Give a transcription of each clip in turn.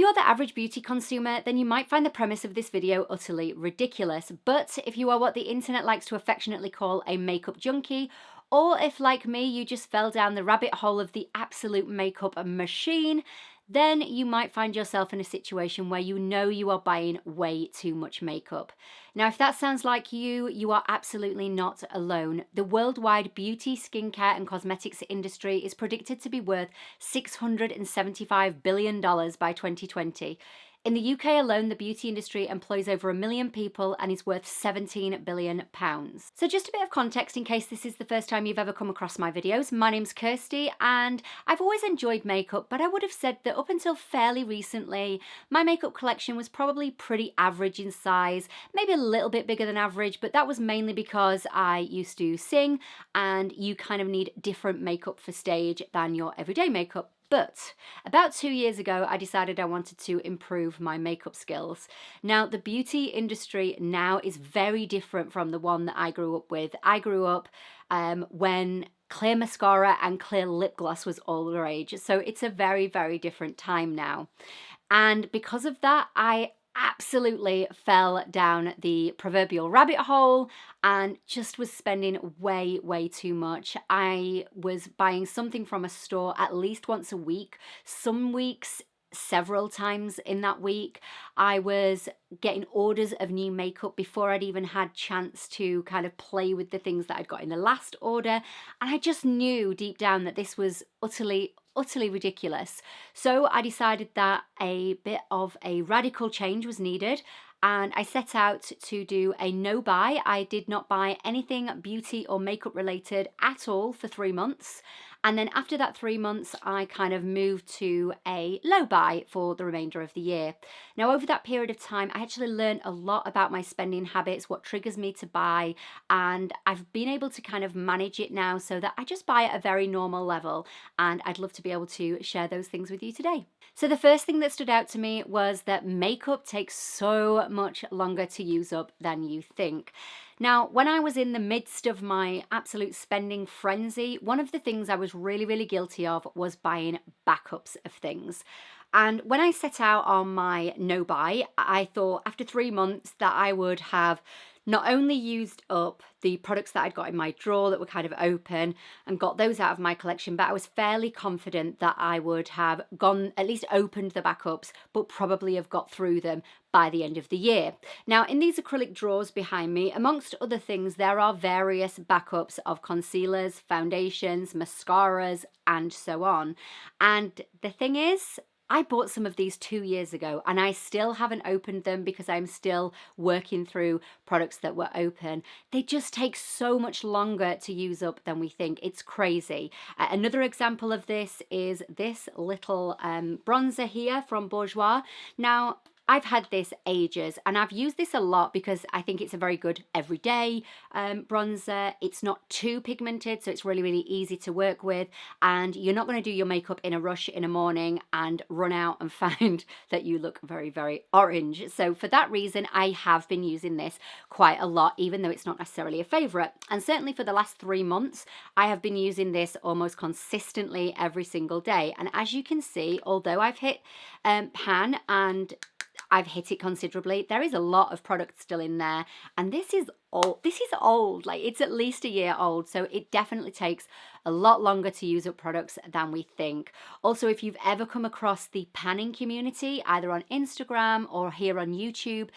you're the average beauty consumer, then you might find the premise of this video utterly ridiculous. But if you are what the internet likes to affectionately call a makeup junkie, or if, like me, you just fell down the rabbit hole of the absolute makeup machine, then you might find yourself in a situation where you know you are buying way too much makeup. Now, if that sounds like you are absolutely not alone. The worldwide beauty, skincare, and cosmetics industry is predicted to be worth $675 billion by 2020. In the UK alone, the beauty industry employs over 1 million people and is worth £17 billion. So just a bit of context in case this is the first time you've ever come across my videos. My name's Kirsty and I've always enjoyed makeup, but I would have said that up until fairly recently, my makeup collection was probably pretty average in size, maybe a little bit bigger than average, but that was mainly because I used to sing and you kind of need different makeup for stage than your everyday makeup. But about 2 years ago, I decided I wanted to improve my makeup skills. Now, the beauty industry now is very different from the one that I grew up with. I grew up when clear mascara and clear lip gloss was all the rage. So it's a very, very different time now. And because of that, I absolutely fell down the proverbial rabbit hole and just was spending way too much. I was buying something from a store at least once a week, some weeks several times in that week. I was getting orders of new makeup before I'd even had chance to kind of play with the things that I'd got in the last order, and I just knew deep down that this was utterly ridiculous. So I decided that a bit of a radical change was needed, and I set out to do a no buy. I did not buy anything beauty or makeup related at all for 3 months. And then after that 3 months, I kind of moved to a low buy for the remainder of the year. Now, over that period of time, I actually learned a lot about my spending habits, what triggers me to buy, and I've been able to kind of manage it now so that I just buy at a very normal level, and I'd love to be able to share those things with you today. So the first thing that stood out to me was that makeup takes so much longer to use up than you think. Now, when I was in the midst of my absolute spending frenzy, one of the things I was really guilty of was buying backups of things. And when I set out on my no buy, I thought after 3 months that I would have not only used up the products that I'd got in my drawer that were kind of open and got those out of my collection, but I was fairly confident that I would have gone, at least opened the backups, but probably have got through them by the end of the year. Now, in these acrylic drawers behind me, amongst other things, there are various backups of concealers, foundations, mascaras, and so on. And the thing is, I bought some of these 2 years ago and I still haven't opened them because I'm still working through products that were open. They just take so much longer to use up than we think. It's crazy. Another example of this is this little bronzer here from Bourjois. Now, I've had this ages and I've used this a lot because I think it's a very good everyday bronzer. It's not too pigmented, so it's really easy to work with, and you're not going to do your makeup in a rush in a morning and run out and find that you look very orange. So for that reason, I have been using this quite a lot, even though it's not necessarily a favorite. And certainly for the last 3 months, I have been using this almost consistently every single day. And as you can see, although I've hit pan and I've hit it considerably, there is a lot of product still in there, and this is old, like it's at least a year old, so it definitely takes a lot longer to use up products than we think. Also, if you've ever come across the panning community, either on Instagram or here on YouTube,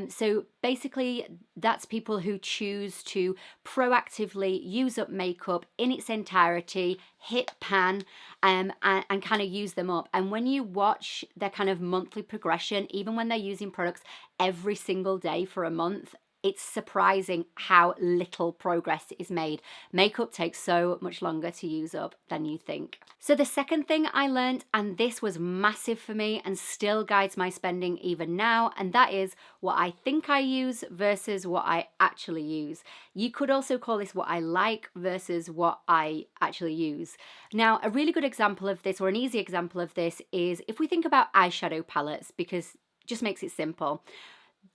so basically that's people who choose to proactively use up makeup in its entirety, hit pan, and kind of use them up. And when you watch their kind of monthly progression, even when they're using products every single day for a month, it's surprising how little progress is made. Makeup takes so much longer to use up than you think. So the second thing I learned, and this was massive for me and still guides my spending even now, and that is what I think I use versus what I actually use. You could also call this what I like versus what I actually use. Now, a really good example of this, or an easy example of this, is if we think about eyeshadow palettes, because it just makes it simple.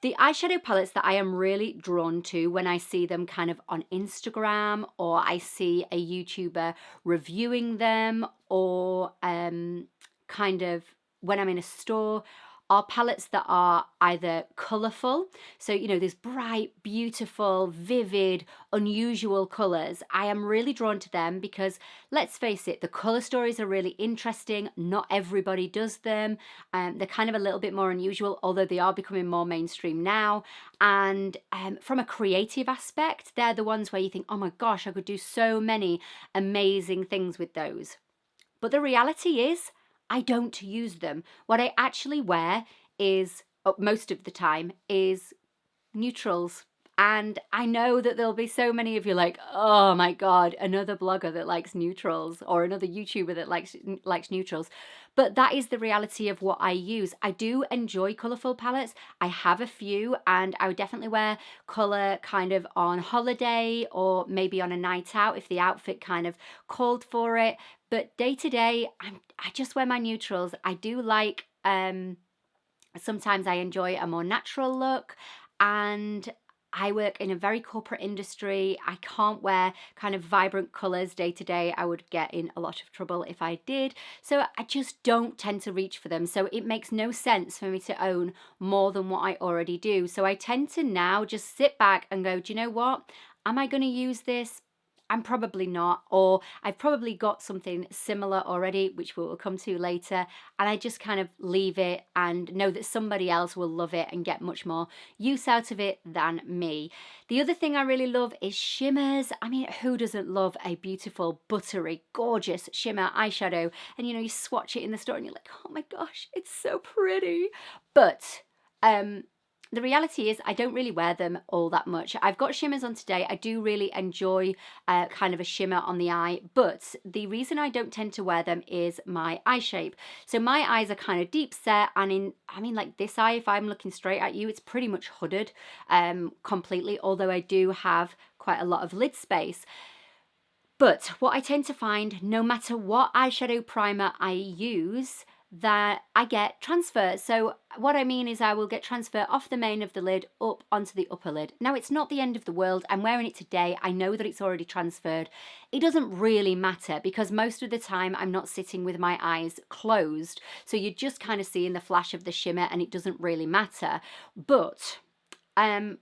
The eyeshadow palettes that I am really drawn to when I see them kind of on Instagram, or I see a YouTuber reviewing them, or kind of when I'm in a store are palettes that are either colourful, so these bright, beautiful, vivid, unusual colours. I am really drawn to them because, let's face it, the colour stories are really interesting. Not everybody does them. They're kind of a little bit more unusual, although they are becoming more mainstream now. And from a creative aspect, they're the ones where you think, oh my gosh, I could do so many amazing things with those. But the reality is, I don't use them. What I actually wear is, most of the time, is neutrals. And I know that there'll be so many of you like, oh my God, another blogger that likes neutrals, or another YouTuber that likes neutrals. But that is the reality of what I use. I do enjoy colourful palettes. I have a few, and I would definitely wear colour kind of on holiday or maybe on a night out if the outfit kind of called for it. But day to day, I just wear my neutrals. I do like, sometimes I enjoy a more natural look, and I work in a very corporate industry. I can't wear kind of vibrant colours day to day. I would get in a lot of trouble if I did. So I just don't tend to reach for them. So it makes no sense for me to own more than what I already do. So I tend to now just sit back and go, do you know what? Am I going to use this? I'm probably not, or I've probably got something similar already, which we will come to later, and I just kind of leave it and know that somebody else will love it and get much more use out of it than me. The other thing I really love is shimmers. I mean, who doesn't love a beautiful, buttery, gorgeous shimmer eyeshadow? And you swatch it in the store and you're like, oh my gosh, it's so pretty. But the reality is I don't really wear them all that much. I've got shimmers on today. I do really enjoy kind of a shimmer on the eye, but the reason I don't tend to wear them is my eye shape. So my eyes are kind of deep set, and like this eye, if I'm looking straight at you, it's pretty much hooded completely, although I do have quite a lot of lid space. But what I tend to find, no matter what eyeshadow primer I use, that I get transfer. So what I mean is I will get transfer off the main of the lid up onto the upper lid. Now, it's not the end of the world. I'm wearing it today. I know that it's already transferred. It doesn't really matter because most of the time I'm not sitting with my eyes closed. So you're just kind of seeing the flash of the shimmer and it doesn't really matter. But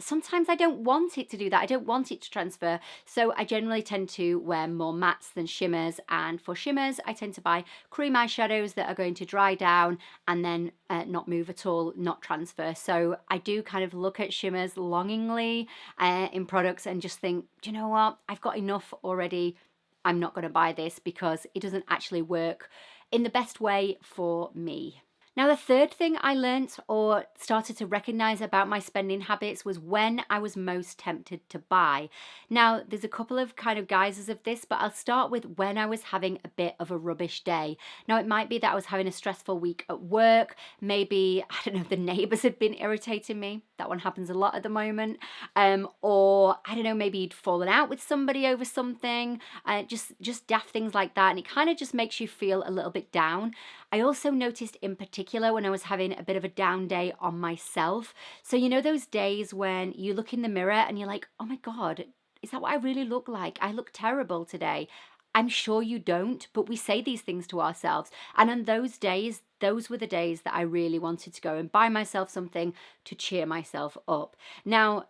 sometimes I don't want it to do that. I don't want it to transfer. So I generally tend to wear more mattes than shimmers. And for shimmers, I tend to buy cream eyeshadows that are going to dry down and then not move at all, not transfer. So I do kind of look at shimmers longingly in products and just think, do you know what? I've got enough already. I'm not going to buy this because it doesn't actually work in the best way for me. Now, the third thing I learnt or started to recognize about my spending habits was when I was most tempted to buy. Now, there's a couple of kind of guises of this, but I'll start with when I was having a bit of a rubbish day. Now, it might be that I was having a stressful week at work. Maybe, I don't know, the neighbors had been irritating me. That one happens a lot at the moment. Or, I don't know, maybe you'd fallen out with somebody over something. Just daft things like that. And it kind of just makes you feel a little bit down. I also noticed in particular when I was having a bit of a down day on myself. So those days when you look in the mirror and you're like, oh my God, is that what I really look like? I look terrible today. I'm sure you don't, but we say these things to ourselves. And on those days, those were the days that I really wanted to go and buy myself something to cheer myself up. Now,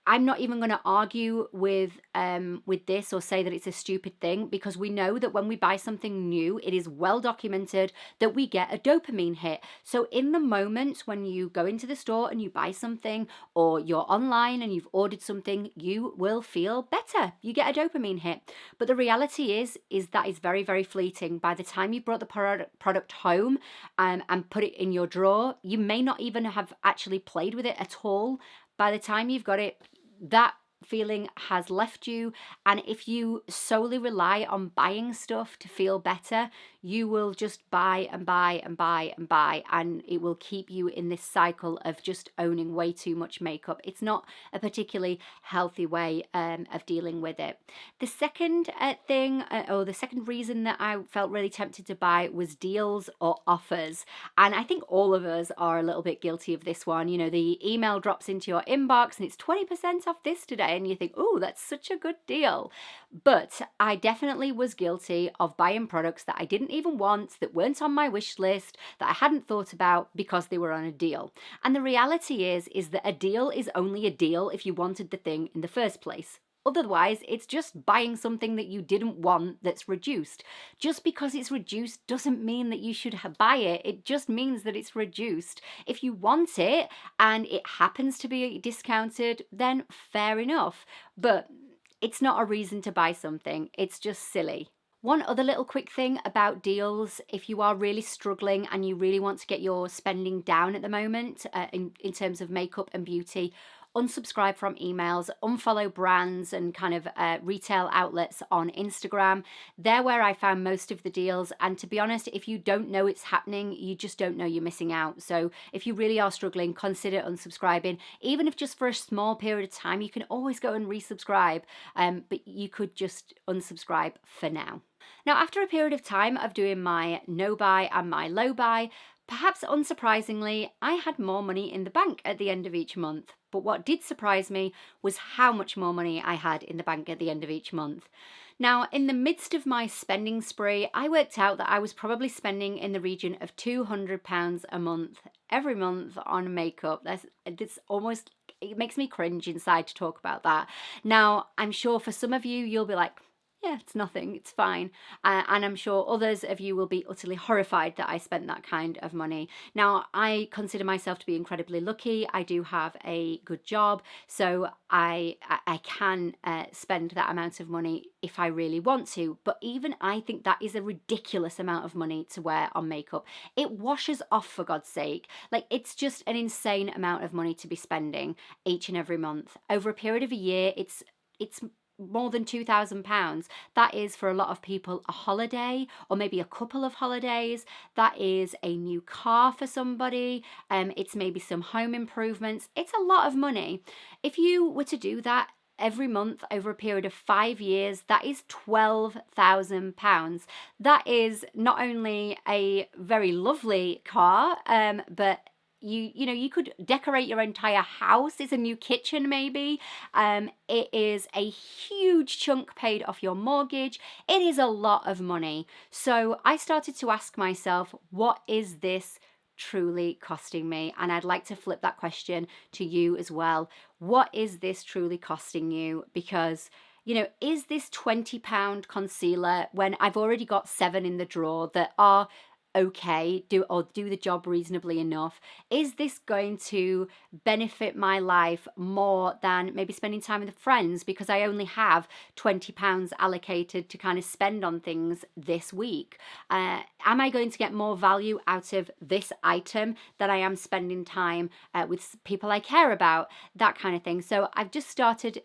I'm not even going to argue with this or say that it's a stupid thing, because we know that when we buy something new, it is well documented that we get a dopamine hit. So in the moment when you go into the store and you buy something, or you're online and you've ordered something, you will feel better. You get a dopamine hit. But the reality is that is very, very fleeting. By the time you brought the product home and put it in your drawer, you may not even have actually played with it at all. By the time you've got it, that feeling has left you. And if you solely rely on buying stuff to feel better, you will just buy and buy and buy and buy, and it will keep you in this cycle of just owning way too much makeup. It's not a particularly healthy way of dealing with it. The second thing, or the second reason that I felt really tempted to buy was deals or offers. And I think all of us are a little bit guilty of this one. The email drops into your inbox and it's 20% off this today, and you think, oh, that's such a good deal. But I definitely was guilty of buying products that I didn't even want, that weren't on my wish list, that I hadn't thought about because they were on a deal. And the reality is that a deal is only a deal if you wanted the thing in the first place. Otherwise, it's just buying something that you didn't want that's reduced. Just because it's reduced doesn't mean that you should buy it. It just means that it's reduced. If you want it and it happens to be discounted, then fair enough. But it's not a reason to buy something. It's just silly. One other little quick thing about deals, if you are really struggling and you really want to get your spending down at the moment in terms of makeup and beauty, unsubscribe from emails, unfollow brands and kind of retail outlets on Instagram. They're where I found most of the deals. And to be honest, if you don't know it's happening, you just don't know you're missing out. So if you really are struggling, consider unsubscribing. Even if just for a small period of time, you can always go and resubscribe, but you could just unsubscribe for now. Now, after a period of time of doing my no buy and my low buy, perhaps unsurprisingly, I had more money in the bank at the end of each month. But what did surprise me was how much more money I had in the bank at the end of each month. Now, in the midst of my spending spree, I worked out that I was probably spending in the region of £200 a month, every month on makeup. That's almost, it makes me cringe inside to talk about that. Now, I'm sure for some of you, you'll be like, yeah, it's nothing, it's fine. And I'm sure others of you will be utterly horrified that I spent that kind of money. Now, I consider myself to be incredibly lucky. I do have a good job, so I can spend that amount of money if I really want to. But even I think that is a ridiculous amount of money to wear on makeup. It washes off, for God's sake. Like, it's just an insane amount of money to be spending each and every month. Over a period of a year, it's more than £2,000. That is, for a lot of people, a holiday or maybe a couple of holidays. That is a new car for somebody. It's maybe some home improvements. It's a lot of money. If you were to do that every month over a period of 5 years, that is £12,000. That is not only a very lovely car, but you could decorate your entire house. It's a new kitchen maybe. It is a huge chunk paid off your mortgage. It is a lot of money. So I started to ask myself, what is this truly costing me? And I'd like to flip that question to you as well. What is this truly costing you? Because is this £20 concealer when I've already got 7 in the drawer that are okay, do the job reasonably enough? Is this going to benefit my life more than maybe spending time with friends because I only have £20 allocated to kind of spend on things this week? Am I going to get more value out of this item than I am spending time with people I care about? That kind of thing. So I've just started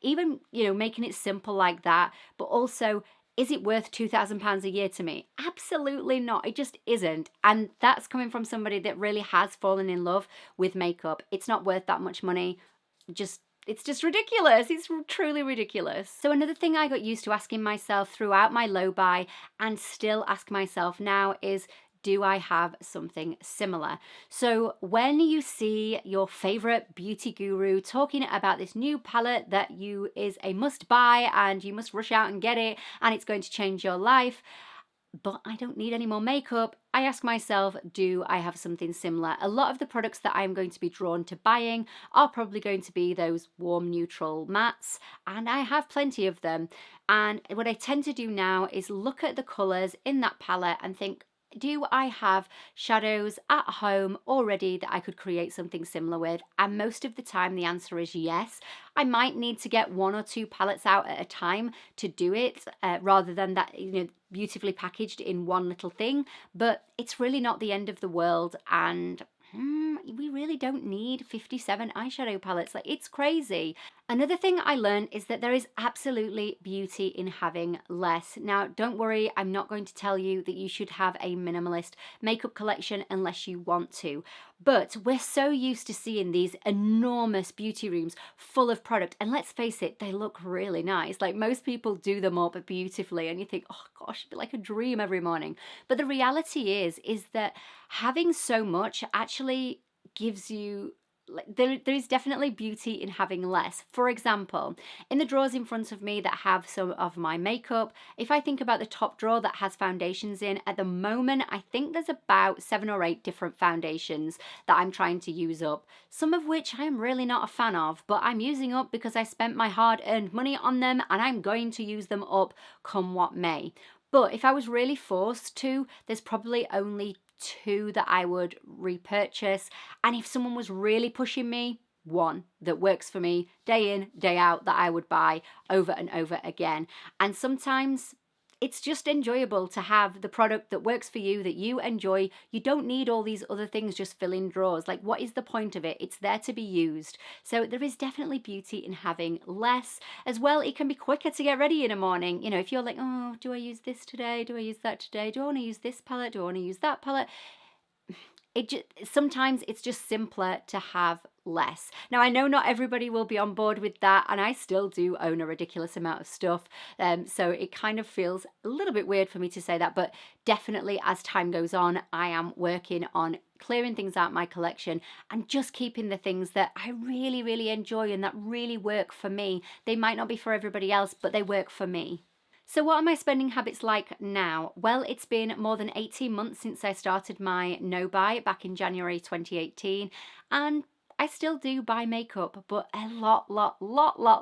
even making it simple like that, but also, is it worth £2,000 a year to me? Absolutely not. It just isn't. And that's coming from somebody that really has fallen in love with makeup. It's not worth that much money. It's just ridiculous. It's truly ridiculous. So another thing I got used to asking myself throughout my low buy, and still ask myself now, is, do I have something similar? So when you see your favorite beauty guru talking about this new palette that is a must buy and you must rush out and get it and it's going to change your life, but I don't need any more makeup, I ask myself, do I have something similar? A lot of the products that I'm going to be drawn to buying are probably going to be those warm neutral mattes, and I have plenty of them. And what I tend to do now is look at the colours in that palette and think, do I have shadows at home already that I could create something similar with? And most of the time the answer is yes. I might need to get 1 or 2 palettes out at a time to do it, rather than that beautifully packaged in one little thing. But it's really not the end of the world, and we really don't need 57 eyeshadow palettes. Like, it's crazy. Another thing I learned is that there is absolutely beauty in having less. Now, don't worry, I'm not going to tell you that you should have a minimalist makeup collection unless you want to. But we're so used to seeing these enormous beauty rooms full of product. And let's face it, they look really nice. Like, most people do them up beautifully and you think, oh gosh, it'd be like a dream every morning. But the reality is that having so much actually gives you there is definitely beauty in having less. For example, in the drawers in front of me that have some of my makeup, if I think about the top drawer that has foundations in, at the moment, I think there's about 7 or 8 different foundations that I'm trying to use up, some of which I'm really not a fan of, but I'm using up because I spent my hard-earned money on them and I'm going to use them up come what may. But if I was really forced to, there's probably only 2 that I would repurchase. And if someone was really pushing me, 1 that works for me day in, day out, that I would buy over and over again. And sometimes it's just enjoyable to have the product that works for you, that you enjoy. You don't need all these other things just filling drawers. Like, what is the point of it? It's there to be used. So there is definitely beauty in having less. As well, it can be quicker to get ready in a morning. You know, if you're like, oh, do I use this today? Do I use that today? Do I want to use this palette? Do I want to use that palette? Sometimes it's just simpler to have less. Now, I know not everybody will be on board with that, and I still do own a ridiculous amount of stuff, so it kind of feels a little bit weird for me to say that, but definitely as time goes on, I am working on clearing things out my collection and just keeping the things that I really, really enjoy and that really work for me. They might not be for everybody else, but they work for me. So what are my spending habits like now? Well, it's been more than 18 months since I started my no buy back in January 2018, and I still do buy makeup, but a lot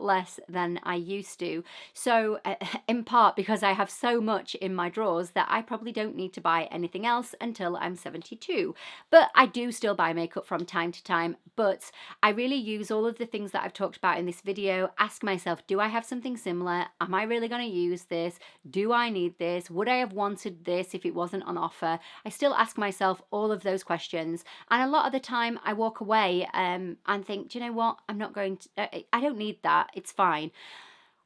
less than I used to. So in part because I have so much in my drawers that I probably don't need to buy anything else until I'm 72. But I do still buy makeup from time to time, but I really use all of the things that I've talked about in this video, ask myself, do I have something similar? Am I really going to use this? Do I need this? Would I have wanted this if it wasn't on offer? I still ask myself all of those questions, and a lot of the time I walk away and think, do you know what? I'm not going to, I don't need that. It's fine.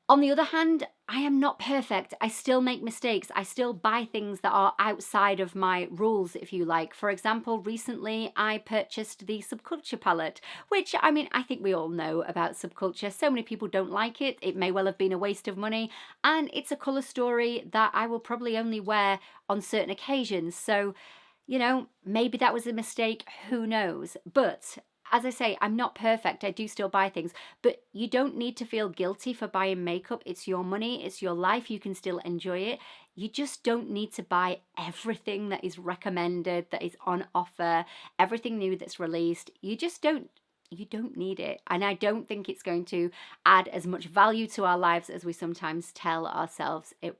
On the other hand, I am not perfect. I still make mistakes. I still buy things that are outside of my rules, if you like. For example, recently I purchased the Subculture palette, which, I mean, I think we all know about Subculture. So many people don't like it. It may well have been a waste of money. And it's a colour story that I will probably only wear on certain occasions. So, you know, maybe that was a mistake. Who knows? But as I say, I'm not perfect. I do still buy things, but you don't need to feel guilty for buying makeup. It's your money, it's your life. You can still enjoy it. You just don't need to buy everything that is recommended, that is on offer, everything new that's released. You don't need it. And I don't think it's going to add as much value to our lives as we sometimes tell ourselves it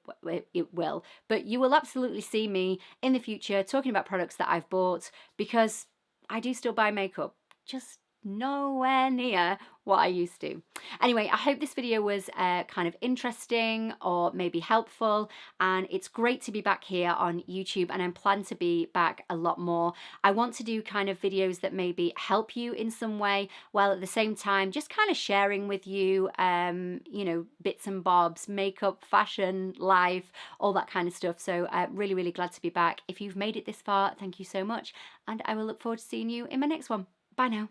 will. But you will absolutely see me in the future talking about products that I've bought, because I do still buy makeup, just nowhere near what I used to. Anyway, I hope this video was kind of interesting or maybe helpful, and it's great to be back here on YouTube, and I plan to be back a lot more. I want to do kind of videos that maybe help you in some way, while at the same time just kind of sharing with you, you know, bits and bobs, makeup, fashion, life, all that kind of stuff. So really, really glad to be back. If you've made it this far, thank you so much, and I will look forward to seeing you in my next one. Bye now.